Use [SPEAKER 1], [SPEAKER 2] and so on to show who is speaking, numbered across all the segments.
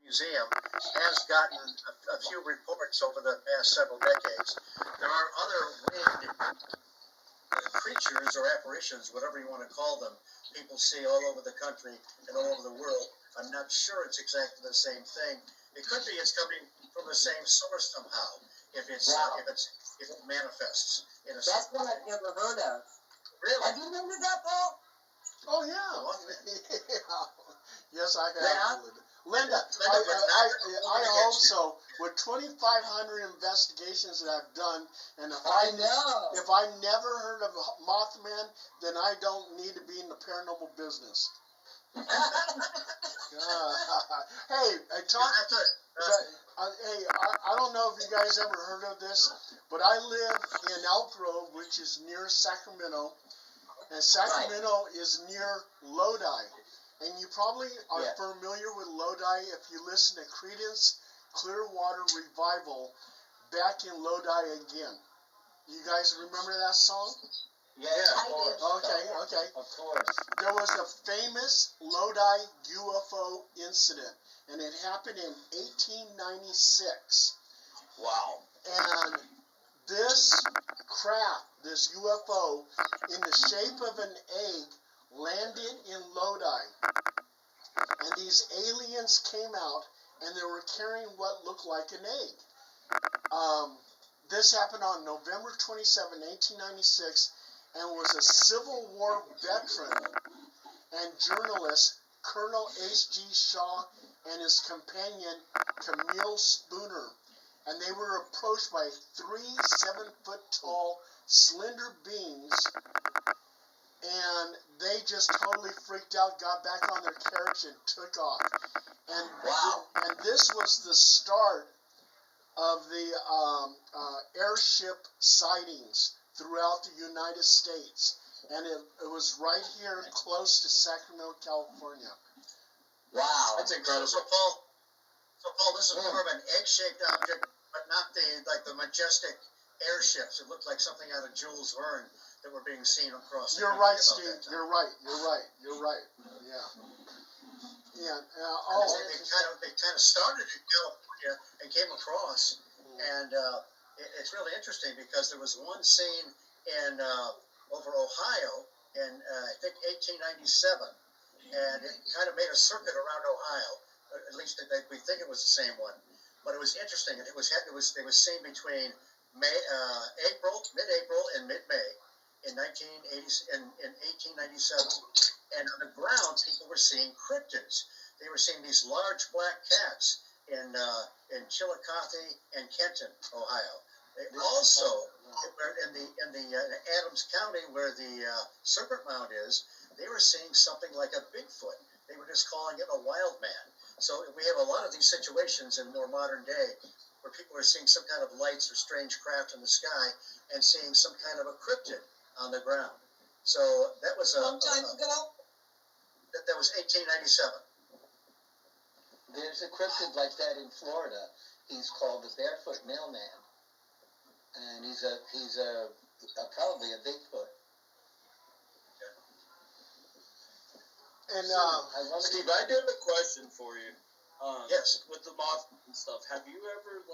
[SPEAKER 1] Museum has gotten a few reports over the past several decades. There are other winged creatures or apparitions, whatever you want to call them, people see all over the country and all over the world. I'm not sure it's exactly the same thing. It could be it's coming from the same source somehow. If it manifests in a.
[SPEAKER 2] That's one I've never heard of.
[SPEAKER 1] Really?
[SPEAKER 2] Have you heard of that, Paul?
[SPEAKER 3] Oh yeah. Yes, I have.
[SPEAKER 2] Yeah.
[SPEAKER 3] Linda, I hope so. With 2,500 investigations that I've done, and if I never heard of Mothman, then I don't need to be in the paranormal business. Hey, I don't know if you guys ever heard of this, but I live in Elk Grove, which is near Sacramento, and Sacramento is near Lodi. And you probably are familiar with Lodi if you listen to Creedence Clearwater Revival, Back in Lodi Again. You guys remember that song?
[SPEAKER 2] Yeah, of course.
[SPEAKER 3] Okay.
[SPEAKER 2] Of course.
[SPEAKER 3] There was a famous Lodi UFO incident, and it happened in 1896.
[SPEAKER 2] Wow.
[SPEAKER 3] And this craft, this UFO, in the shape of an egg, landed in Lodi. And these aliens came out, and they were carrying what looked like an egg. This happened on November 27, 1896, and was a Civil War veteran and journalist, Colonel H.G. Shaw, and his companion, Camille Spooner. And they were approached by 3 7-foot-tall, slender beings, and they just totally freaked out, got back on their carriage, and took off. And and this was the start of the airship sightings throughout the United States. And it was right here close to Sacramento, California.
[SPEAKER 2] Wow.
[SPEAKER 1] That's incredible. So Paul, this is more of an egg-shaped object, but not the majestic airships. It looked like something out of Jules Verne that were being seen across the country.
[SPEAKER 3] You're right, Steve. You're right. Yeah. Yeah.
[SPEAKER 1] They kind of started in California and came across, and it's really interesting because there was one scene in over Ohio in I think 1897, and it kind of made a circuit around Ohio. At least we think it was the same one, but it was interesting. It was seen between mid-April and mid-May in 1897, and on the ground people were seeing cryptids. They were seeing these large black cats in Chillicothe and Kenton, Ohio. They also were in Adams County, where the Serpent Mound is. They were seeing something like a Bigfoot. They were just calling it a wild man. So we have a lot of these situations in more modern day where people are seeing some kind of lights or strange craft in the sky and seeing some kind of a cryptid on the ground. So that was
[SPEAKER 2] long time ago.
[SPEAKER 1] That was 1897.
[SPEAKER 2] There's a cryptid like that in Florida. He's called the Barefoot Mailman, and he's probably a Bigfoot.
[SPEAKER 3] And
[SPEAKER 4] Steve, I do have a question for you.
[SPEAKER 1] Yes.
[SPEAKER 4] With the moth and stuff, have you ever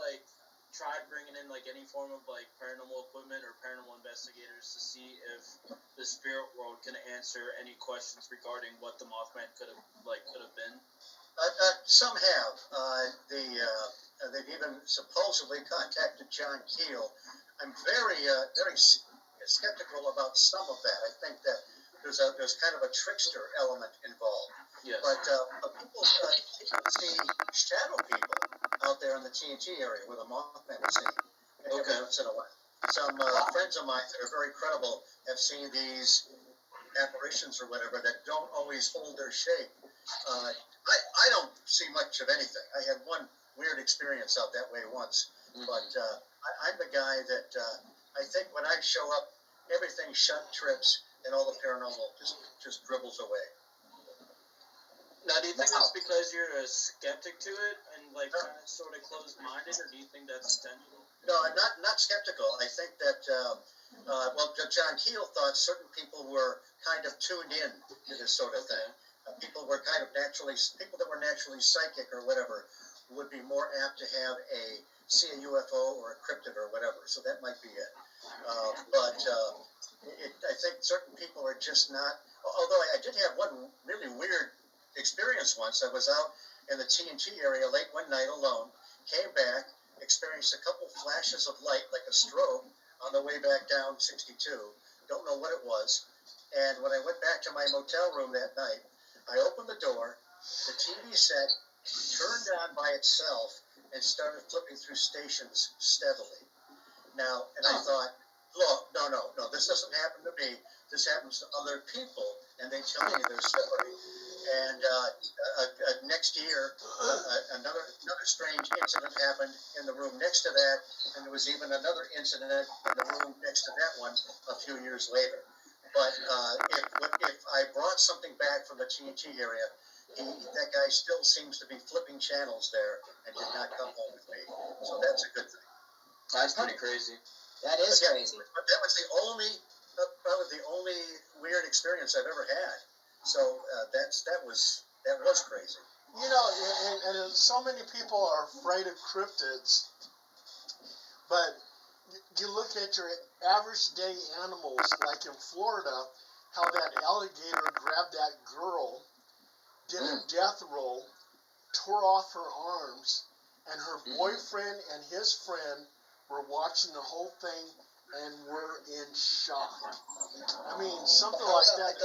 [SPEAKER 4] tried bringing in any form of paranormal equipment or paranormal investigators to see if the spirit world can answer any questions regarding what the Mothman could have been?
[SPEAKER 1] Some have. They've even supposedly contacted John Keel. I'm very skeptical about some of that. I think that there's kind of a trickster element involved.
[SPEAKER 4] Yes.
[SPEAKER 1] But people see shadow people out there in the TNT area where the Mothman is seen. Every once in a while. Some friends of mine that are very credible have seen these apparitions or whatever that don't always hold their shape. I don't see much of anything. I had one weird experience out that way once. But I'm the guy that I think when I show up, everything shunt trips and all the paranormal just dribbles away.
[SPEAKER 4] Now, do you think that's because you're a skeptic to it and kind of sort of closed-minded, or do you think that's intentional?
[SPEAKER 1] No, I'm not skeptical. I think that John Keel thought certain people were kind of tuned in to this sort of thing. people that were naturally psychic or whatever would be more apt to see a UFO or a cryptid or whatever. So that might be it. I think certain people are just not. Although I did have one really weird experience once. I was out in the TNT area late one night alone, came back, experienced a couple flashes of light like a strobe on the way back down 62. Don't know what it was. And when I went back to my motel room that night, I opened the door, the TV set turned on by itself and started flipping through stations steadily. Now, and I thought, look, no, this doesn't happen to me. This happens to other people, and they tell me their story. And next year, another strange incident happened in the room next to that, and there was even another incident in the room next to that one a few years later. But if I brought something back from the TNT area, that guy still seems to be flipping channels there and did not come home with me. So that's a good thing.
[SPEAKER 4] That's pretty crazy.
[SPEAKER 5] That is crazy.
[SPEAKER 1] But that was probably the only weird experience I've ever had. So that was crazy.
[SPEAKER 3] You know, and so many people are afraid of cryptids, but you look at your average day animals, like in Florida, how that alligator grabbed that girl, did a death roll, tore off her arms, and her boyfriend and his friend were watching the whole thing and were in shock. I mean, something like that.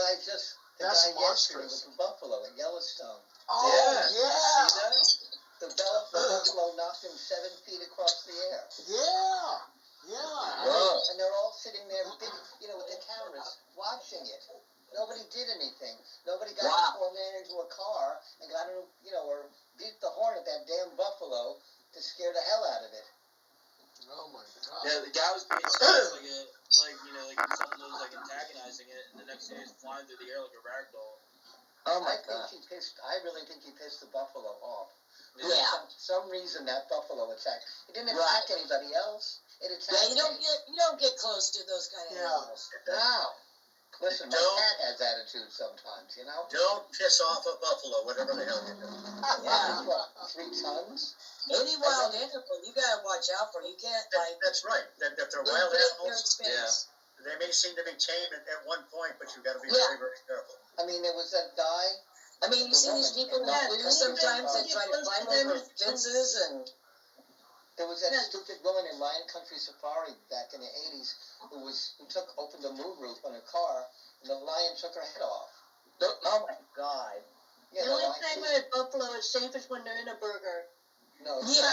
[SPEAKER 3] That's monstrous.
[SPEAKER 2] With the buffalo at Yellowstone.
[SPEAKER 3] Oh,
[SPEAKER 4] yeah. See that?
[SPEAKER 2] The buffalo knocked him 7 feet across the air.
[SPEAKER 3] Yeah.
[SPEAKER 2] And they're all sitting there, with their cameras, watching it. Nobody did anything. Nobody got the poor man into a car and got him, or beat the horn at that damn buffalo to scare the hell out of it.
[SPEAKER 3] Oh my God.
[SPEAKER 4] Yeah, the guy was being chased like someone was like antagonizing it, and the next day he's flying through the air like a rag doll.
[SPEAKER 2] Oh my God. I really think he pissed the buffalo off.
[SPEAKER 5] Yeah.
[SPEAKER 2] Some reason that buffalo attacked. It didn't attack anybody else. It attacked.
[SPEAKER 5] Yeah, you don't get close to those kind of animals.
[SPEAKER 2] No. Listen, my cat has attitude sometimes,
[SPEAKER 1] Don't piss off a buffalo, whatever the hell you do.
[SPEAKER 5] Yeah.
[SPEAKER 2] What, 3 tons?
[SPEAKER 5] Any wild animal, you gotta watch out for. You can't
[SPEAKER 1] That's right. That if they're wild animals,
[SPEAKER 5] expense.
[SPEAKER 1] they may seem to be tame at one point, but you got to be very, very careful.
[SPEAKER 2] I mean, there was that guy.
[SPEAKER 5] I mean, you see these people sometimes they try to climb over fences and.
[SPEAKER 2] There was that stupid woman in Lion Country Safari back in the 80s who opened the moonroof on her car, and the lion took her head off.
[SPEAKER 5] Oh my God!
[SPEAKER 2] Yeah,
[SPEAKER 6] the only time a buffalo is safe is when they're in a burger.
[SPEAKER 2] No.
[SPEAKER 5] Yeah.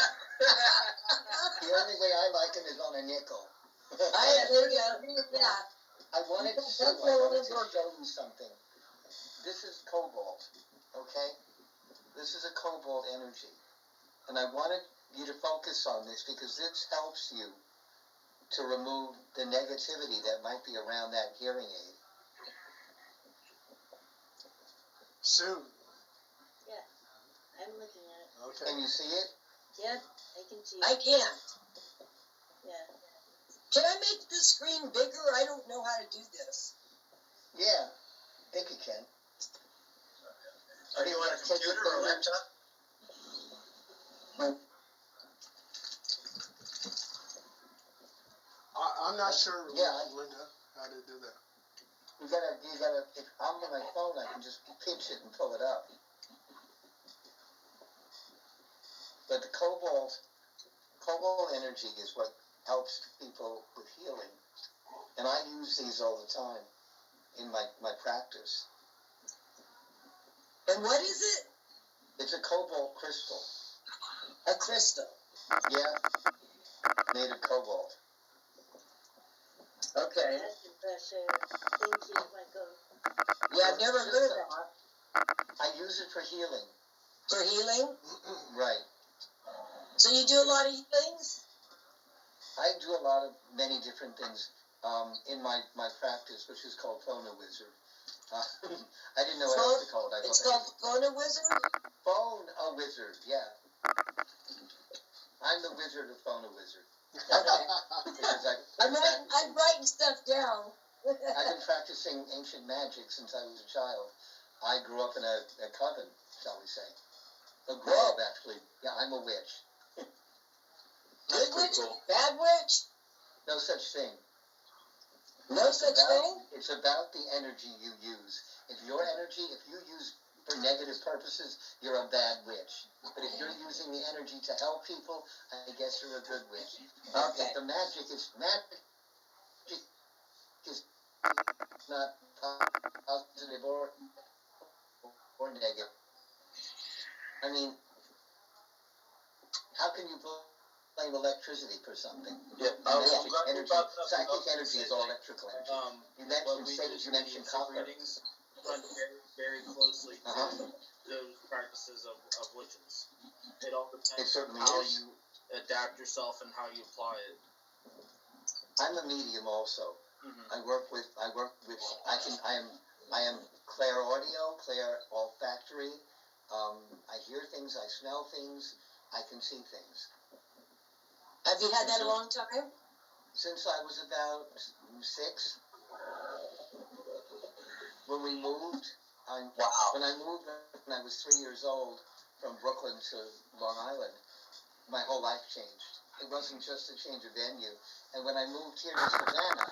[SPEAKER 2] The only way I like him is on a nickel.
[SPEAKER 5] I wanted to show you something. This is cobalt, okay? This is a cobalt energy, and I wanted you to focus on this because this helps you to remove the negativity that might be around that hearing aid.
[SPEAKER 3] Soon.
[SPEAKER 6] Yeah, I'm looking at it.
[SPEAKER 3] Okay.
[SPEAKER 2] Can you see it?
[SPEAKER 6] Yep, I can see it.
[SPEAKER 5] I can't.
[SPEAKER 6] Yeah.
[SPEAKER 5] Can I make the screen bigger? I don't know how to do this.
[SPEAKER 2] Yeah, I think you can.
[SPEAKER 1] Are you on a computer or a laptop?
[SPEAKER 3] I'm not sure,
[SPEAKER 2] Yeah.
[SPEAKER 3] Linda, how to do that.
[SPEAKER 2] You gotta, if I'm on my phone, I can just pinch it and pull it up. But the cobalt energy is what helps people with healing. And I use these all the time in my practice.
[SPEAKER 5] And what is it?
[SPEAKER 2] It's a cobalt crystal.
[SPEAKER 5] A crystal.
[SPEAKER 2] Yeah. Made of cobalt.
[SPEAKER 5] Okay.
[SPEAKER 6] That's the best thing you might go.
[SPEAKER 5] Yeah, I've never heard of that.
[SPEAKER 2] I use it for healing.
[SPEAKER 5] For healing?
[SPEAKER 2] Right.
[SPEAKER 5] So you do a lot of things?
[SPEAKER 2] I do many different things in my practice, which is called Phone Wizard. I didn't know what else to call it.
[SPEAKER 5] It's called Phone Wizard?
[SPEAKER 2] Phone Wizard, yeah. I'm the wizard of Phone Wizard.
[SPEAKER 5] Okay. I'm writing stuff down.
[SPEAKER 2] I've been practicing ancient magic since I was a child.
[SPEAKER 5] I grew up in a coven, shall we say. A grove, actually. Yeah, I'm a witch.
[SPEAKER 7] Good witch?
[SPEAKER 4] Cool.
[SPEAKER 7] Bad witch?
[SPEAKER 5] No such thing.
[SPEAKER 7] No such thing?
[SPEAKER 5] It's about the energy you use. If you use for negative purposes, you're a bad witch. But if you're using the energy to help people, I guess you're a good witch.
[SPEAKER 7] Okay.
[SPEAKER 5] The magic is not positive or negative. I mean, how can you blame electricity for something?
[SPEAKER 4] Yeah,
[SPEAKER 5] Magic energy, psychic energy is all electrical energy. You mentioned sage, you mentioned copper.
[SPEAKER 4] Readings run very, very closely to those practices of witches. It all depends
[SPEAKER 5] It certainly
[SPEAKER 4] on how
[SPEAKER 5] is.
[SPEAKER 4] you adapt yourself and how you apply it.
[SPEAKER 5] I'm a medium also.
[SPEAKER 4] Mm-hmm.
[SPEAKER 5] I am clairaudio, clair olfactory. I hear things, I smell things, I can see things.
[SPEAKER 7] Have you had that a long time?
[SPEAKER 5] Since I was about 6, when we moved, when I moved when I was 3 years old from Brooklyn to Long Island, my whole life changed. It wasn't just a change of venue. And when I moved here to Savannah,